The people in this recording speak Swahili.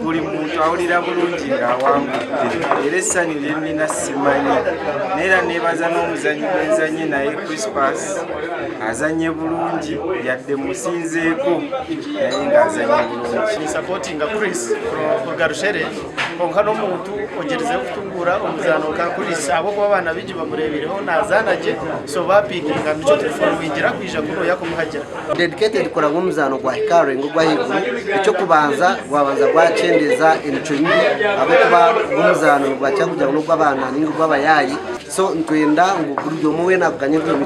buli muntu awulira bulungi ng'awangudde era essanyu lye nnina simanyi neera neebaza n'omuzannyi gwenzannye naye Crispus azannye bulungi yadde musinzeeko naye ng'azannye bulungi. Supporting Chris from Garushere konka n'omuntu ogerezeho kutungura omuzaano ka Chris abokuba abaana bigi bamureebireho nazaanagye so bapikinga nicyo tulifuwingira kwija kuno yakumuhagira dedicated kora ng'omuzaano gwa hikaro ngo gwa higuru icyo kubanza gwabanza gwacendeza emico mibi abokuba ng'omuzaano gwakyakugira ngo gw'abaana ningo gw'abayayi so ntwenda ngo buri omu we naganye